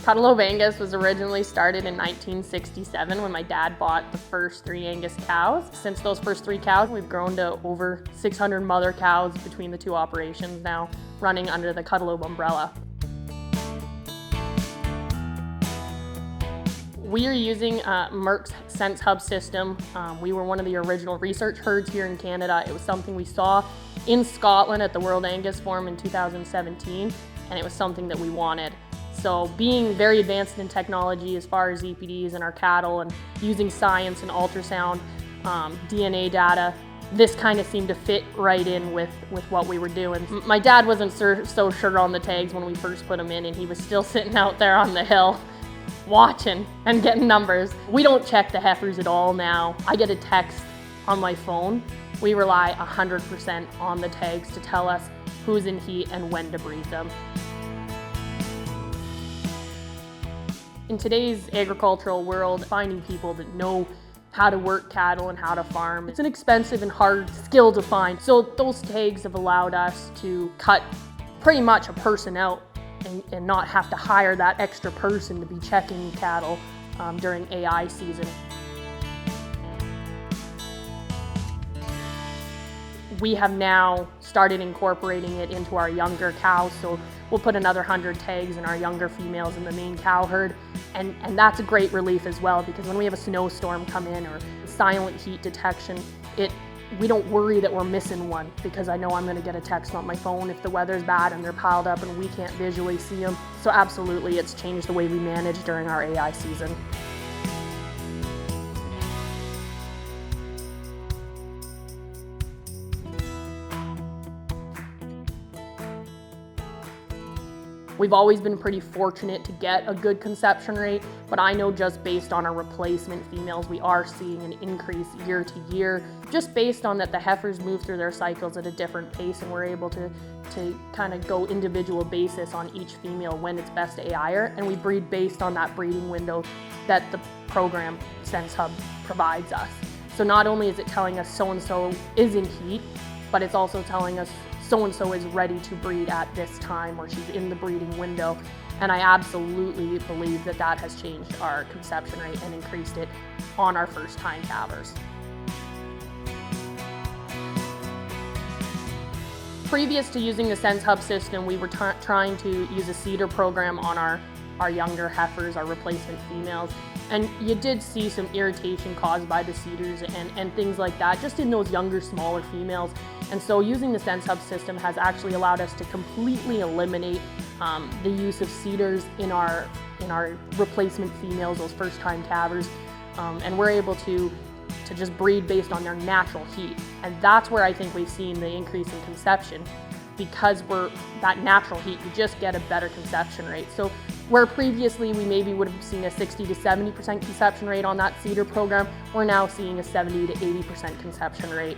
Cudlobe Angus was originally started in 1967 when my dad bought the first 3 Angus cows. Since those first 3 cows, we've grown to over 600 mother cows between the 2 operations now, running under the Cudlobe umbrella. We are using Merck's SenseHub system. We were one of the original research herds here in Canada. It was something we saw in Scotland at the World Angus Forum in 2017, and it was something that we wanted. So being very advanced in technology as far as EPDs in our cattle and using science and ultrasound, DNA data, this kind of seemed to fit right in with what we were doing. My dad wasn't so sure on the tags when we first put them in, and he was still sitting out there on the hill watching and getting numbers. We don't check the heifers at all now. I get a text on my phone. We rely 100% on the tags to tell us who's in heat and when to breed them. In today's agricultural world, finding people that know how to work cattle and how to farm, it's an expensive and hard skill to find. So those tags have allowed us to cut pretty much a person out and not have to hire that extra person to be checking cattle during AI season. We have now started incorporating it into our younger cows, so we'll put another 100 tags in our younger females in the main cow herd, and that's a great relief as well, because when we have a snowstorm come in or silent heat detection, we don't worry that we're missing one, because I know I'm going to get a text on my phone if the weather's bad and they're piled up and we can't visually see them. So absolutely, it's changed the way we manage during our AI season. We've always been pretty fortunate to get a good conception rate, but I know just based on our replacement females, we are seeing an increase year to year, just based on that the heifers move through their cycles at a different pace, and we're able to kind of go individual basis on each female when it's best to AI her, and we breed based on that breeding window that the program SenseHub provides us. So not only is it telling us so-and-so is in heat, but it's also telling us so-and-so is ready to breed at this time, or she's in the breeding window. And I absolutely believe that that has changed our conception rate and increased it on our first-time calvers. Previous to using the SenseHub system, we were trying to use a cedar program on our younger heifers, our replacement females. And you did see some irritation caused by the cedars and things like that, just in those younger, smaller females. And so using the SenseHub system has actually allowed us to completely eliminate the use of cedars in our replacement females, those first-time calvers. And we're able to just breed based on their natural heat. And that's where I think we've seen the increase in conception, because that natural heat, you just get a better conception rate. So where previously we maybe would have seen a 60 to 70% conception rate on that cedar program, we're now seeing a 70 to 80% conception rate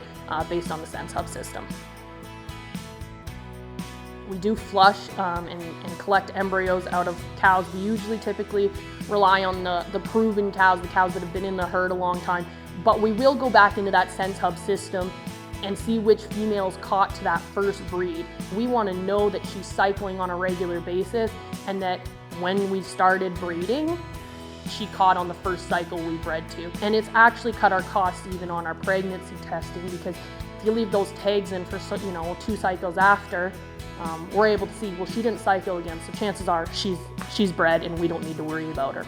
based on the SenseHub system. We do flush and collect embryos out of cows. We usually typically rely on the proven cows, the cows that have been in the herd a long time, but we will go back into that SenseHub system and see which females caught to that first breed. We want to know that she's cycling on a regular basis, and that when we started breeding, she caught on the first cycle we bred to. And it's actually cut our costs even on our pregnancy testing, because if you leave those tags in for 2 cycles after, we're able to see, well, she didn't cycle again, so chances are she's bred and we don't need to worry about her.